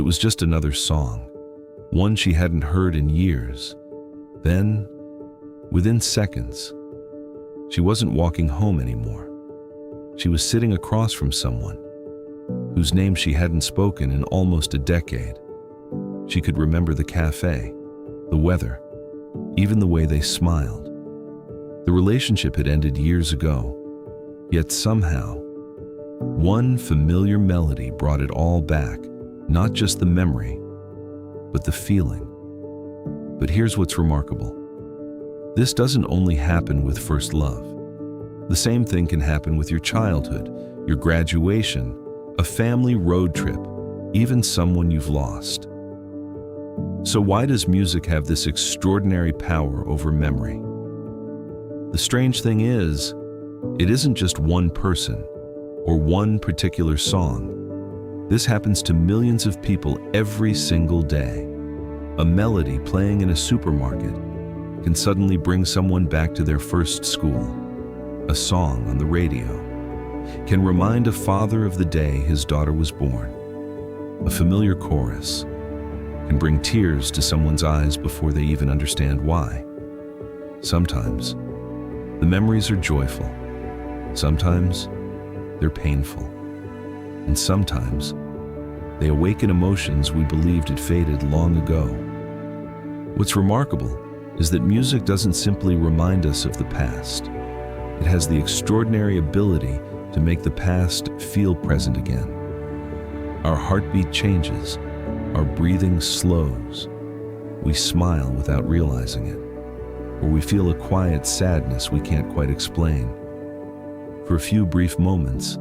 It was just another song, one she hadn't heard in years. Then, within seconds, she wasn't walking home anymore. She was sitting across from someone whose name she hadn't spoken in almost a decade. She could remember the cafe, the weather, even the way they smiled. The relationship had ended years ago, yet somehow, one familiar melody brought it all back, not just the memory, but the feeling. But here's what's remarkable. This doesn't only happen with first love. The same thing can happen with your childhood, your graduation, a family road trip, even someone you've lost. So why does music have this extraordinary power over memory? The strange thing is, it isn't just one person or one particular song. This happens to millions of people every single day. A melody playing in a supermarket can suddenly bring someone back to their first school. A song on the radio can remind a father of the day his daughter was born. A familiar chorus can bring tears to someone's eyes before they even understand why. Sometimes, the memories are joyful. Sometimes, they're painful. And sometimes, they awaken emotions we believed had faded long ago. What's remarkable is that music doesn't simply remind us of the past. It has the extraordinary ability to make the past feel present again. Our heartbeat changes, our breathing slows. We smile without realizing it, or we feel a quiet sadness we can't quite explain. For a few brief moments,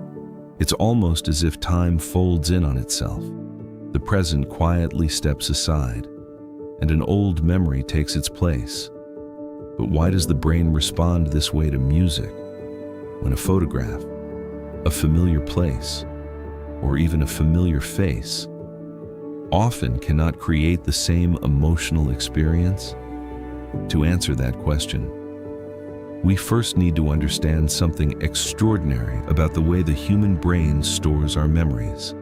it's almost as if time folds in on itself. The present quietly steps aside, and an old memory takes its place. But why does the brain respond this way to music when a photograph, a familiar place, or even a familiar face often cannot create the same emotional experience? To answer that question, we first need to understand something extraordinary about the way the human brain stores our memories.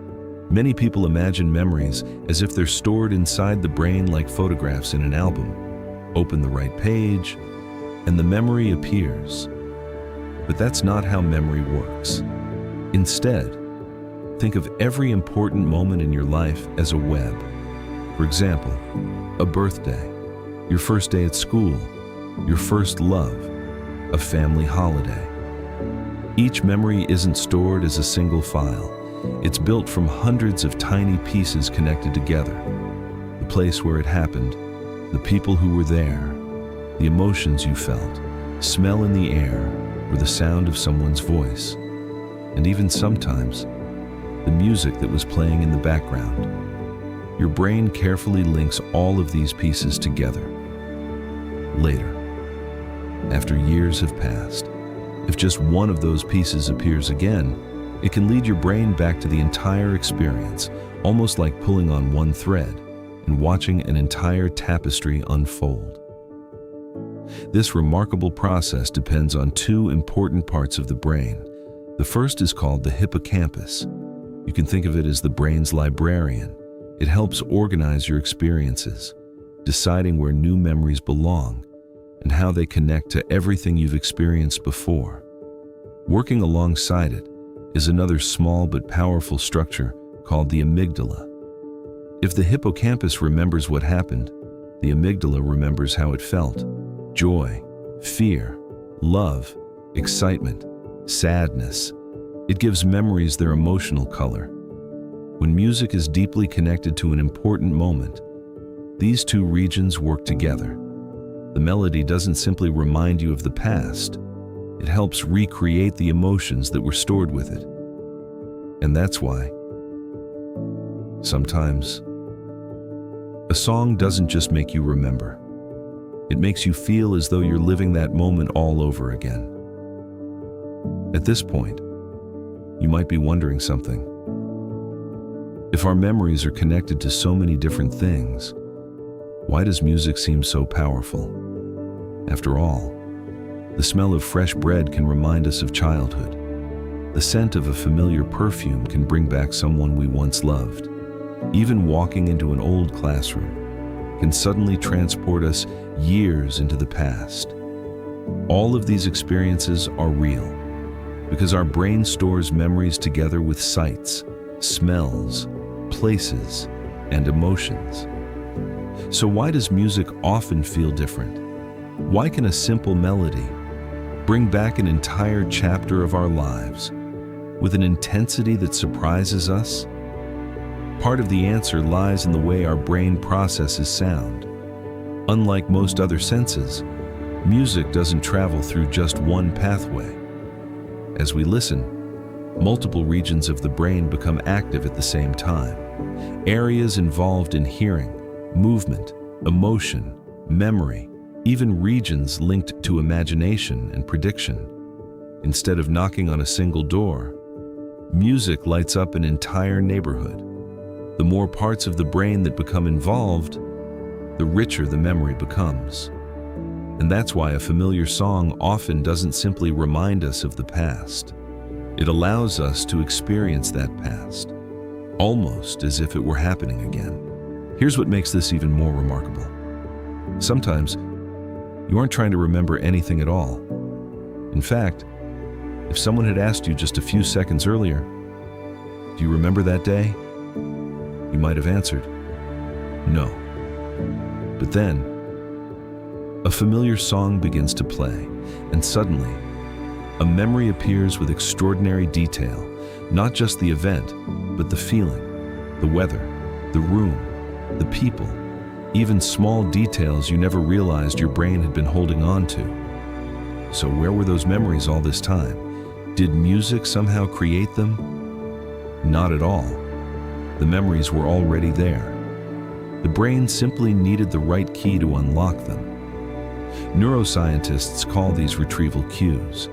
Many people imagine memories as if they're stored inside the brain like photographs in an album. Open the right page, and the memory appears. But that's not how memory works. Instead, think of every important moment in your life as a web. For example, a birthday, your first day at school, your first love, a family holiday. Each memory isn't stored as a single file. It's built from hundreds of tiny pieces connected together. The place where it happened, the people who were there, the emotions you felt, smell in the air, or the sound of someone's voice. And even sometimes, the music that was playing in the background. Your brain carefully links all of these pieces together. Later, after years have passed, if just one of those pieces appears again, it can lead your brain back to the entire experience, almost like pulling on one thread and watching an entire tapestry unfold. This remarkable process depends on two important parts of the brain. The first is called the hippocampus. You can think of it as the brain's librarian. It helps organize your experiences, deciding where new memories belong and how they connect to everything you've experienced before. Working alongside it is another small but powerful structure called the amygdala. If the hippocampus remembers what happened, the amygdala remembers how it felt: joy, fear, love, excitement, sadness. It gives memories their emotional color. When music is deeply connected to an important moment, these two regions work together. The melody doesn't simply remind you of the past, it helps recreate the emotions that were stored with it. And that's why, sometimes, a song doesn't just make you remember. It makes you feel as though you're living that moment all over again. At this point, you might be wondering something. If our memories are connected to so many different things, why does music seem so powerful? After all, the smell of fresh bread can remind us of childhood. The scent of a familiar perfume can bring back someone we once loved. Even walking into an old classroom can suddenly transport us years into the past. All of these experiences are real because our brain stores memories together with sights, smells, places, and emotions. So why does music often feel different? Why can a simple melody bring back an entire chapter of our lives with an intensity that surprises us? Part of the answer lies in the way our brain processes sound. Unlike most other senses, music doesn't travel through just one pathway. As we listen, multiple regions of the brain become active at the same time. Areas involved in hearing, movement, emotion, memory, even regions linked to imagination and prediction. Instead of knocking on a single door, music lights up an entire neighborhood. The more parts of the brain that become involved, the richer the memory becomes. And that's why a familiar song often doesn't simply remind us of the past. It allows us to experience that past, almost as if it were happening again. Here's what makes this even more remarkable. Sometimes, you aren't trying to remember anything at all. In fact, if someone had asked you just a few seconds earlier, "Do you remember that day?" you might have answered, "No." But then, a familiar song begins to play, and suddenly, a memory appears with extraordinary detail, not just the event, but the feeling, the weather, the room, the people, even small details you never realized your brain had been holding on to. So where were those memories all this time? Did music somehow create them? Not at all. The memories were already there. The brain simply needed the right key to unlock them. Neuroscientists call these retrieval cues.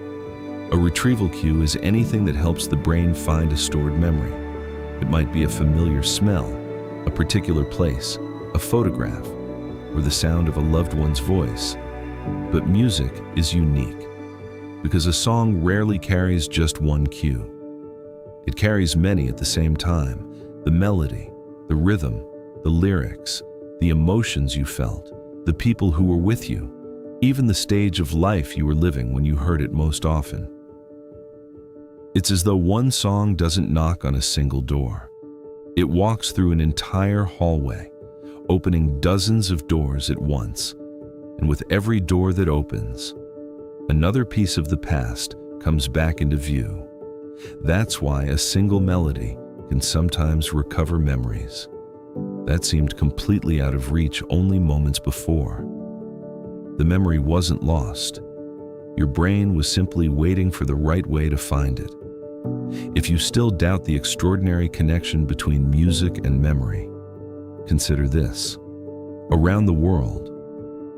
A retrieval cue is anything that helps the brain find a stored memory. It might be a familiar smell, a particular place, a photograph, or the sound of a loved one's voice. But music is unique because a song rarely carries just one cue. It carries many at the same time: the melody, the rhythm, the lyrics, the emotions you felt, the people who were with you, even the stage of life you were living when you heard it most often. It's as though one song doesn't knock on a single door. It walks through an entire hallway, opening dozens of doors at once. And with every door that opens, another piece of the past comes back into view. That's why a single melody can sometimes recover memories that seemed completely out of reach only moments before. The memory wasn't lost. Your brain was simply waiting for the right way to find it. If you still doubt the extraordinary connection between music and memory, consider this. Around the world,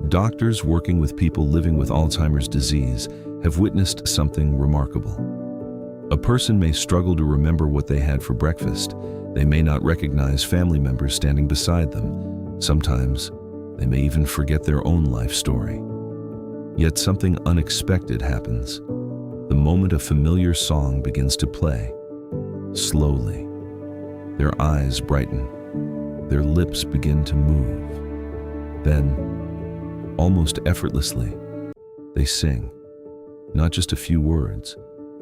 doctors working with people living with Alzheimer's disease have witnessed something remarkable. A person may struggle to remember what they had for breakfast. They may not recognize family members standing beside them. Sometimes, they may even forget their own life story. Yet something unexpected happens. The moment a familiar song begins to play, slowly, their eyes brighten, their lips begin to move. Then, almost effortlessly, they sing, not just a few words,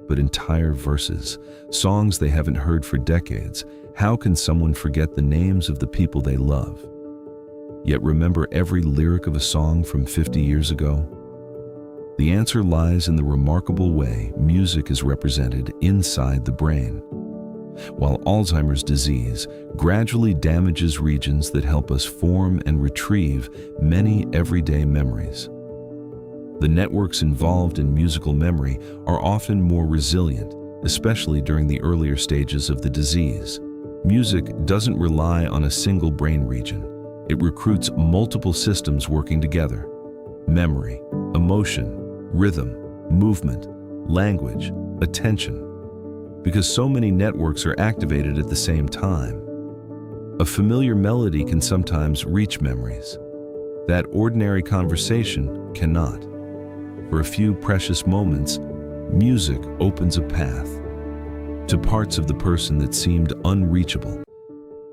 but entire verses, songs they haven't heard for decades. How can someone forget the names of the people they love, yet remember every lyric of a song from 50 years ago? The answer lies in the remarkable way music is represented inside the brain. While Alzheimer's disease gradually damages regions that help us form and retrieve many everyday memories, the networks involved in musical memory are often more resilient, especially during the earlier stages of the disease. Music doesn't rely on a single brain region. It recruits multiple systems working together: memory, emotion, rhythm, movement, language, attention. Because so many networks are activated at the same time, a familiar melody can sometimes reach memories that ordinary conversation cannot. For a few precious moments, music opens a path to parts of the person that seemed unreachable.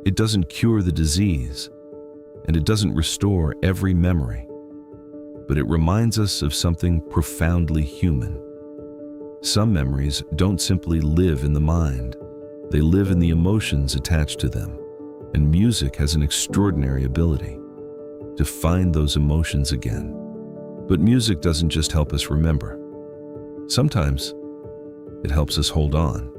It doesn't cure the disease, and it doesn't restore every memory, but it reminds us of something profoundly human. Some memories don't simply live in the mind, they live in the emotions attached to them, and music has an extraordinary ability to find those emotions again. But music doesn't just help us remember. Sometimes it helps us hold on.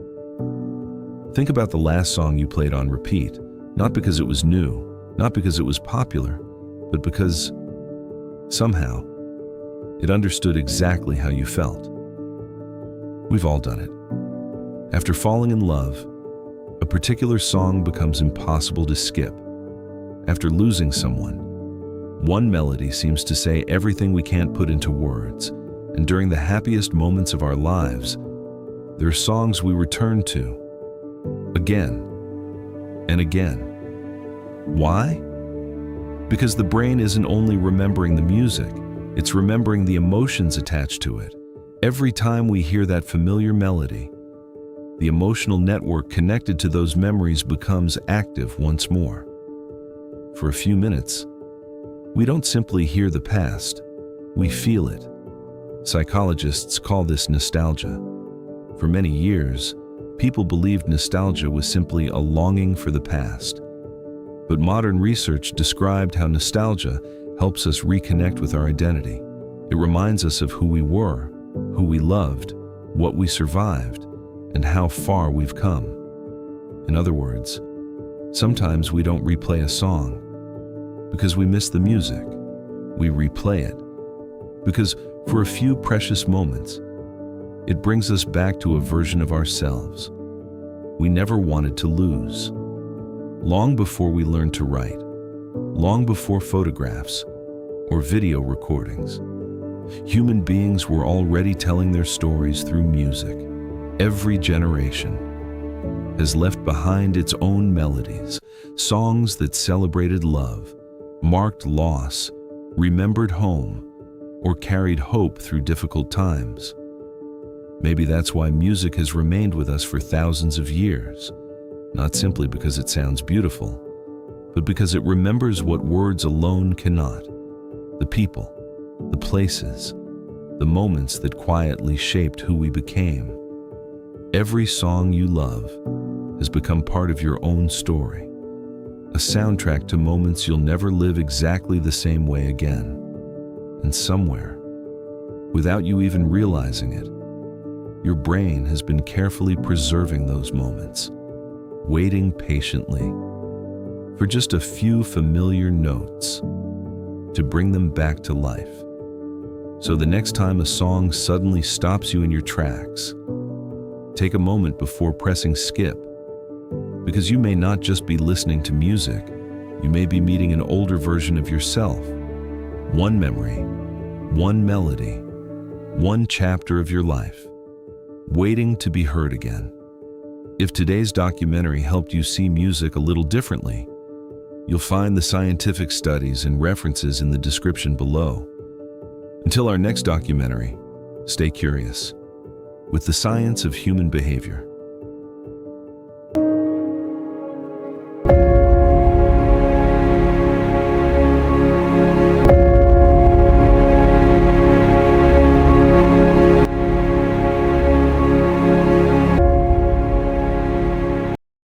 Think about the last song you played on repeat, not because it was new, not because it was popular, but because somehow it understood exactly how you felt. We've all done it. After falling in love, a particular song becomes impossible to skip. After losing someone, one melody seems to say everything we can't put into words. And during the happiest moments of our lives, there are songs we return to again and again. Why? Because the brain isn't only remembering the music, it's remembering the emotions attached to it. Every time we hear that familiar melody, the emotional network connected to those memories becomes active once more. For a few minutes, we don't simply hear the past, we feel it. Psychologists call this nostalgia. For many years, people believed nostalgia was simply a longing for the past. But modern research described how nostalgia helps us reconnect with our identity. It reminds us of who we were, who we loved, what we survived, and how far we've come. In other words, sometimes we don't replay a song because we miss the music. We replay it because for a few precious moments, it brings us back to a version of ourselves we never wanted to lose. Long before we learned to write, long before photographs or video recordings, human beings were already telling their stories through music. Every generation has left behind its own melodies, songs that celebrated love, marked loss, remembered home, or carried hope through difficult times. Maybe that's why music has remained with us for thousands of years, not simply because it sounds beautiful, but because it remembers what words alone cannot. The people, the places, the moments that quietly shaped who we became. Every song you love has become part of your own story, a soundtrack to moments you'll never live exactly the same way again. And somewhere, without you even realizing it, your brain has been carefully preserving those moments, waiting patiently for just a few familiar notes to bring them back to life. So the next time a song suddenly stops you in your tracks, take a moment before pressing skip, because you may not just be listening to music, you may be meeting an older version of yourself. One memory, one melody, one chapter of your life, waiting to be heard again. If today's documentary helped you see music a little differently, you'll find the scientific studies and references in the description below. Until our next documentary, stay curious with the science of human behavior.